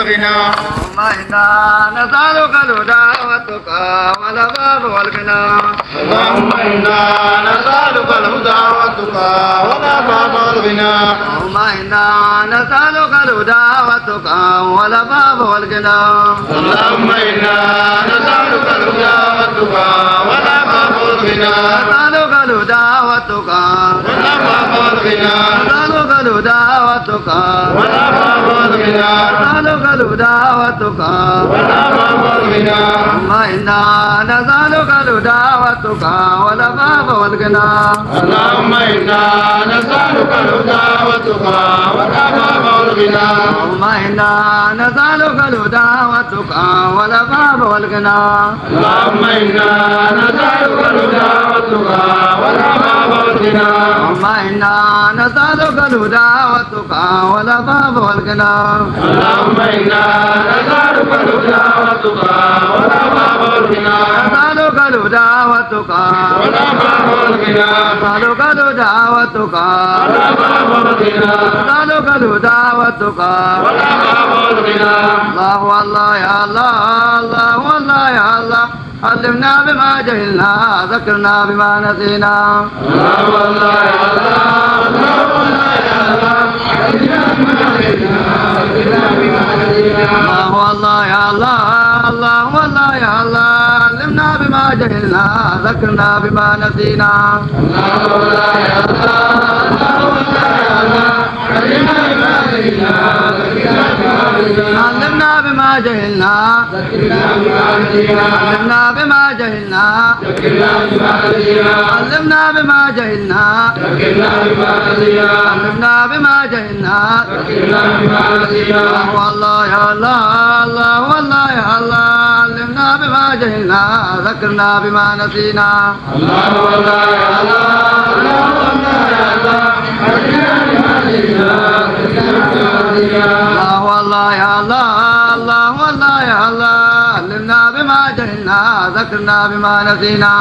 والغنى اللهم إنا نسألك الهدى والتقى والعفاف والغنى اللهم إنا نسألك الهدى والتقى والعفاف والغنى اللهم إنا نسألك الهدى والتقى والعفاف والغنى اللهم إنا نسألك الهدى والتقى والعفاف والغنى نسألك الهدى والتقى والعفاف والغنى نسألك الهدى والتقى والعفاف والغنى نسألك الهدى والتقى والعفاف والغنى اللهم إنا نسألك الهدى والتقى والعفاف والغنى اللهم إنا نسألك الهدى والتقى والعفاف والغنى اللهم إنا نسألك الهدى والتقى والعفاف والغنى اللهم إنا نسألك الهدى والتقى والعفاف والغنى اللهم إنا نسألك الهدى والتقى والعفاف والغنى اللهم إنا نسألك الهدى والتقى والعفاف والغنى نسألك الهدى والتقى والعفاف والغنى نسألك الهدى والتقى والعفاف والغنى نسألك الهدى والتقى والعفاف والغنى الله والله يا الله الله والله يا الله علمنا بما جهلنا ذكرنا بما نسينا الله والله يا الله الله والله يا الله علمنا بما جهلنا ذكرنا بما نسينا الله والله يا الله الله والله يا الله علمنا بما جهلنا ذكرنا بما نسينا الله والله يا الله الله والله يا الله علمنا بما جهلنا ذكرنا بما نسينا علمنا بما جهلنا ذكرنا بما نسينا علمنا بما جهلنا ذكرنا بما نسينا علمنا بما جهلنا ذكرنا بما نسينا علمنا بما جهلنا ذكرنا بما نسينا الله والله يا الله الله والله يا الله علمنا بما جهلنا ذكرنا بما نسينا الله والله يا الله الله والله يا الله علمنا بما جهلنا ذكرنا بما نسينا الله والله يا الله الله والله يا الله علمنا بما جهلنا ذكرنا بما نسينا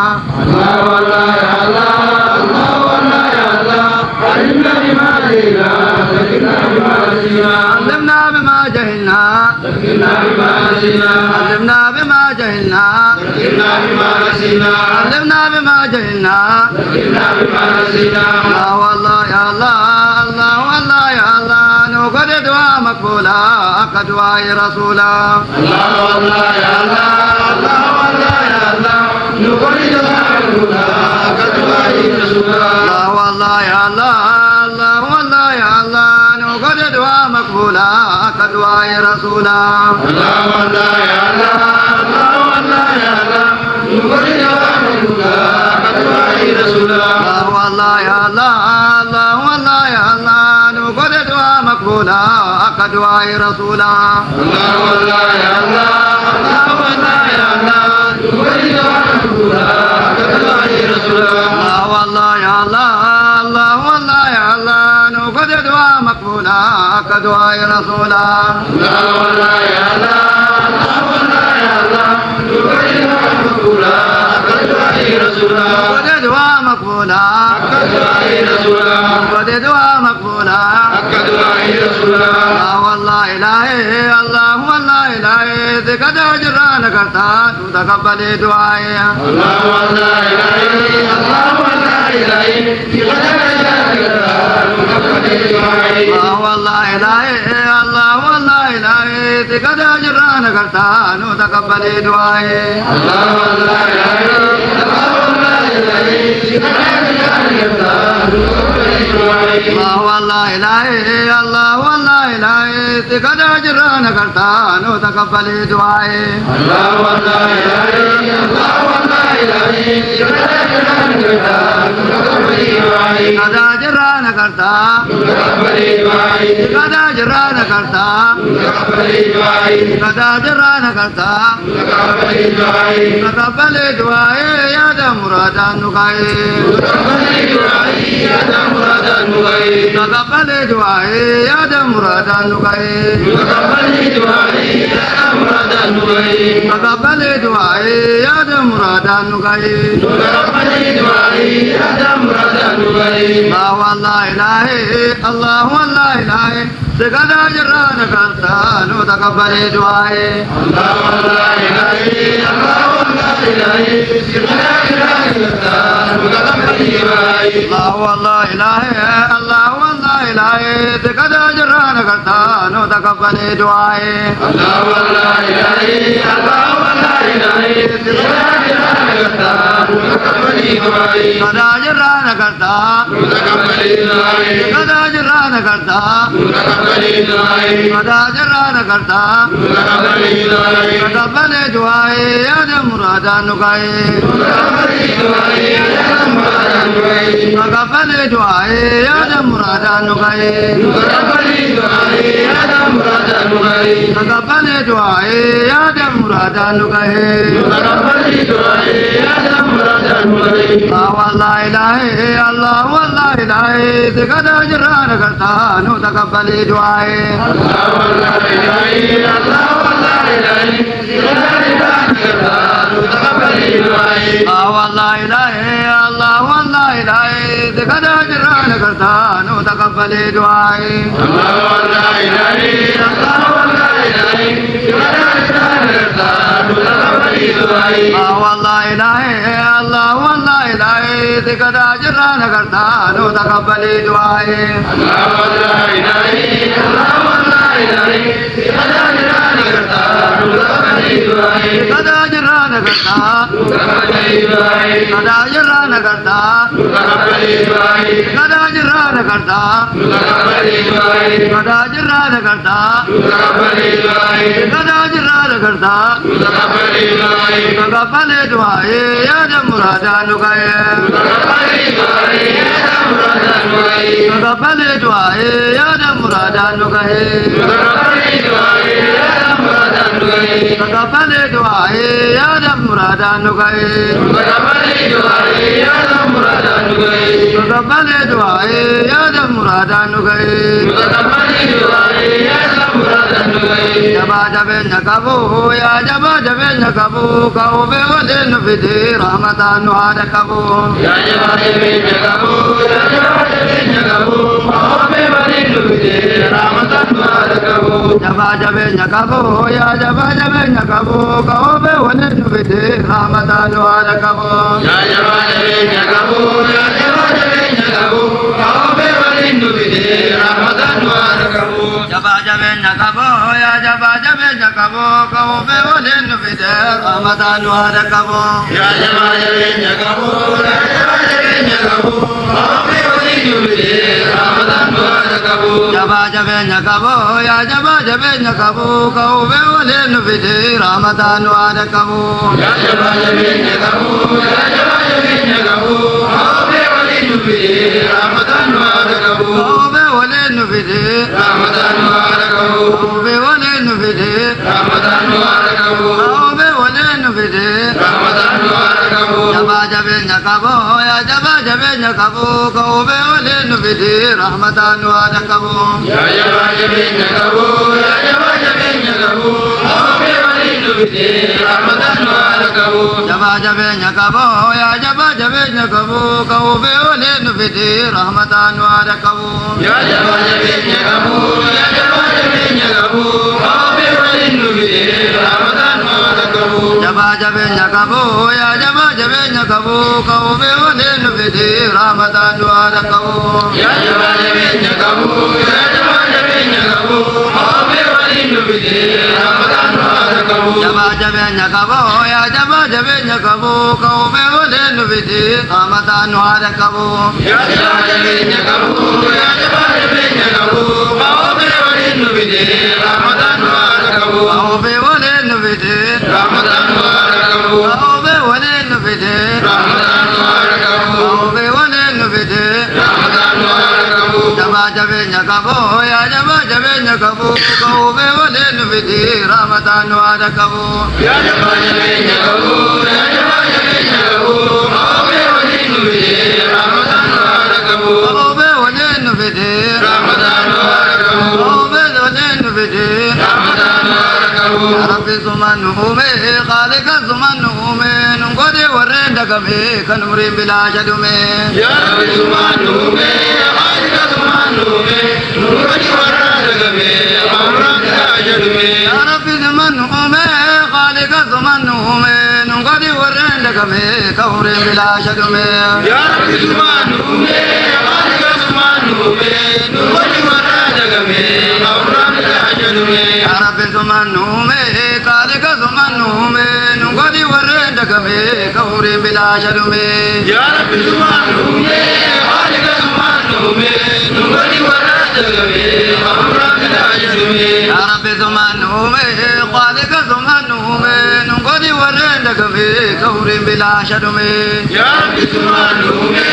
الله والله يا الله الله والله يا الله علمنا بما جهلنا ذكرنا بما نسينا علمنا بما جهلنا ذكرنا بما نسينا علمنا بما جهلنا ذكرنا بما نسينا علمنا بما جهلنا ذكرنا بما نسينا الله والله يا الله الله والله يا الله نقد دعاء مقبولا كدعاء رسولا الله والله يا الله الله والله يا الله نقول دعاء الهدى كدعاء رسولا الله والله يا الله الله والله يا الله نقد دعاء مقبولا كدعاء رسولا الله والله يا الله الله والله يا الله نقول دعاء الهدى كدعاء رسولا الله والله يا الله الله والله يا الله نقد دعاء مقبولا كدعاء رسولا الله والله يا الله الله والله يا الله نقول دعاء الهدى كدعاء رسولا الله والله يا الله الله والله يا الله نقد دعاء مقبولا كدعاء رسولا الله والله يا الله الله والله يا الله نقول دعاء الهدى كدعاء رسولا نقد دعاء مقبولا كدعاء رسولا نقد دعاء مقبولا كدعاء رسولا الله والله إلهي الله والله إلهي ذكر أجران کرتا تو تقبل دعائي الله والله إلهي الله والله إلهي في غدر الله والله إلهي الله والله إلهي ذكر أجران کرتا تو تقبل دعائي الله والله إلهي الله والله إلهي في الله والله إلهي الله والله إلهي ذكر أجران کرتا تو تقبل دعائي الله والله إلهي الله والله إلهي في ذكر أجران کرتا ذكر أجران کرتا ذكر أجران کرتا تقبل دعائي يا muradan nukai Takabale duae ada muradan nukai Takabale duae ada muradan nukai La ilaha Allah la ilaha segala jalan kata nu takabale duae Allah la ilaha Allah la ilaha segala jalan kata nu takabale duae Allah la ilaha Allah la ilaha segala jalan kata nu takabale duae Allah la ilaha Allah la ilaha segala jalan kata nu takabale duae segala jalan kata nu takabale duae segala jalan kata nu takabale duae segala jalan kata nu takabale duae takabale duae ada muradan nukai takabale duae ada muradan nukai takabale duae ada muradan nukai takabale duae ada muradan nukai takabale duae ada muradan nukai takabale duae ada muradan nukai la ilaha Allah la ilaha segala jalan kata nu takabale duae Allah la ilaha Allah la ilaha segala jalan kata nu takabale duae Allah la ilaha Allah la ilaha segala jalan kata nu takabale duae Allah la ilaha Allah la ilaha segala jalan kata nu takabale duae Allah la ilaha Allah la ilaha segala jalan kata nu takabale duae Allah la ilaha Allah la ilaha segala jalan kata nu takabale duae segala jalan kata nu takabale duae segala jalan kata nu takabale duae segala jalan kata nu takabale duae segala jalan kata nu takabale duae segala jalan kata nu takabale duae takabale duae ada muradan nukai takabale duae ada muradan nukai takabale duae ada muradan nukai takabale duae ada muradan nukai takabale duae ada muradan nukai takabale duae ada muradan nukai takabale duae ada muradan nukai takabale duae ada muradan nukai jaba jabe nyakabu ya jaba jabe nyakabu kau bewale nufidi rahmatan ada kabu ya jaba jabe nyakabu ya jaba jabe nyakabu kau bewale nufidi rahmatan ada kabu jaba jabe nyakabu ya jaba jabe nyakabu kau bewale nufidi rahmatan ada kabu ya jaba jabe nyakabu ya jaba jabe nyakabu kau bewale nufidi rahmatan ada kabu jaba jabe nyakabu ya jaba jabe nyakabu kau bewale nufidi rahmatan ada kabu ya jaba jabe nyakabu ya jaba jabe nyakabu kau bewale nufidi rahmatan ada kabu jaba jabe nyakabu ya jaba jabe nyakabu kau bewale nufidi rahmatan ada kabu ya jaba jabe nyakabu ya jaba jabe nyakabu kau bewale nufidi rahmatan ada kabu kau bewale nufidi rahmatan ada kabu kau bewale nufidi rahmatan ada kabu kau bewale nufidi rahmatan ada kabu jaba jabe nyakabu ya jaba jabe nyakabu kau bewale nufidi rahmatan ada kabu ya jaba jabe nyakabu ya jaba jabe nyakabu kau bewale nufidi rahmatan ada kabu jaba jabe nyakabu ya jaba jabe nyakabu kau bewale nufidi rahmatan ada kabu ya jaba jabe nyakabu ya jaba jabe nyakabu kau bewale nufidi rahmatan ada kabu jaba jabe nyakabu ya jaba jabe nyakabu kau bewale nufidi rahmatan ada kabu ya jaba jabe nyakabu ya jaba jabe nyakabu kau bewale nufidi rahmatan ada kabu jaba jabe nyakabu ya jaba jabe nyakabu kau bewale nufidi rahmatan ada kabu ya jaba jabe nyakabu ya jaba jabe nyakabu kau bewale nufidi rahmatan ada kabu kau bewale nufidi rahmatan ada kabu kau bewale nufidi rahmatan ada kabu kau bewale nufidi rahmatan ada kabu jaba jabe nyakabu ya jaba jabe nyakabu kau bewale nufidi rahmatan ada kabu ya jaba jabe nyakabu ya jaba jabe nyakabu زمان نومي خالق زمان نومي نقدي ورين دقمي كنمرين بلا شدومي يا رب زمان نومي خالق زمان نومي نقدي ورين دقمي كنمرين بلا شدومي يا رب زمان نومي خالق زمان نومي نقدي ورين دقمي كنمرين بلا شدومي يا رب زمان نومي خالق زمان نومي نقدي ورين دقمي كنمرين بلا شدومي يا رب زمان نومي خالق زمان نومي نقدي ورين دقمي كنمرين بلا شدومي يا رب زمان نومي خالق زمان نومي نقدي ورين دقمي كنمرين بلا شدومي يا رب زمان نومي خالق زمان نومي نقدي ورين دقمي كنمرين بلا شدومي يا رب زمان نومي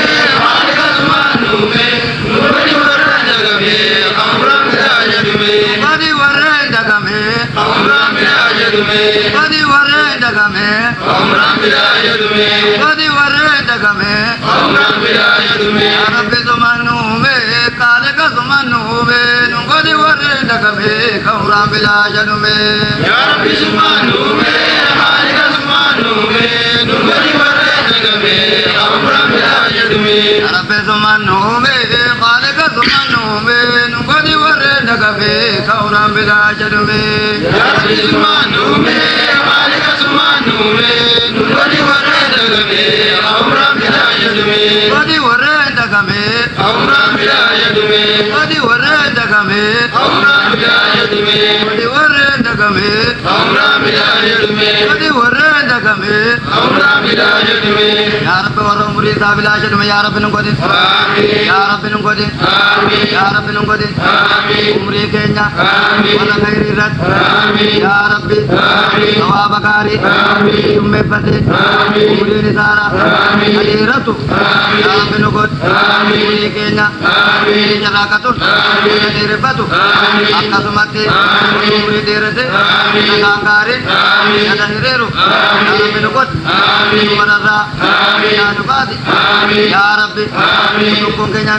خالق زمان نومي نقدي ورين دقمي كنمرين بلا شدومي قدي ورين دقمي كنمرين بلا شدومي قدي ورين دقمي كنمرين بلا شدومي قدي ورين دقمي كنمرين بلا شدومي يا رب زمان نومي خالق زمان نومي نقدي ورين دقمي كنمرين بلا شدومي يا رب زمان نومي خالق زمان نومي نقدي ورين دقمي كنمرين بلا شدومي يا رب زمان نومي خالق زمان نومي نقدي ورين دقمي كنمرين بلا شدومي يا رب زمان نومي خالق زمان نومي نقدي ورين دقمي كنمرين بلا شدومي قدي ورين دقمي كنمرين بلا شدومي قدي ورين دقمي كنمرين بلا شدومي قدي ورين دقمي كنمرين بلا شدومي قدي ورين دقمي كنمرين بلا شدومي يا رب ورمري بلا شدومي يا رب نقدي آمين يا رب نقدي آمين يا رب نقدي آمين عمري كينيا آمين ولا خير رد آمين يا ربي آمين ثواب كاري آمين ثم فتي آمين عمري نزارا آمين خيرتو آمين يا رب نقد آمين عمري كينيا آمين جراكتون آمين خيرتو آمين أكاسمتي آمين عمري ديرتي آمين نكانكاري آمين نكهيرو آمين يا رب نقد آمين مرزا آمين يا نقادي آمين يا ربي آمين نكون كينيا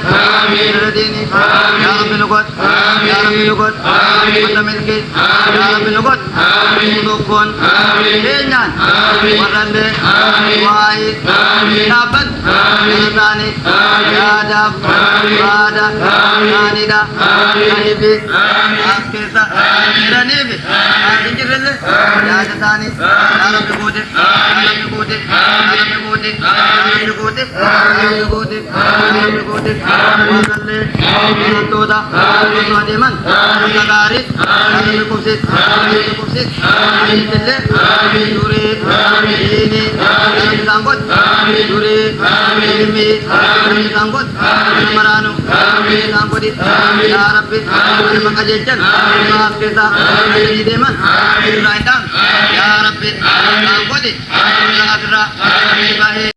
آمين رديني آمين يا رب نقد يا رب نقد آمين متملكي آمين يا رب نقد آمين نكون آمين كينيا آمين ورنده آمين واي آمين نابد آمين يزاني آمين يا داب آمين بادا آمين نانيدا آمين نانيبي آمين أكيسا رنيبي أجرله يا جساني يا رب بودي يا رب بودي يا رب بودي يا رب بودي يا رب بودي يا رب بودي وصلي تودا وصادي من سكاري يا رب كوسيت يا رب كوسيت أجرله دوري ini sangkut duri ini sangkut maranu sangkut ya Rabbi terima kasih maaf kita di deman ya Rabbi sangkut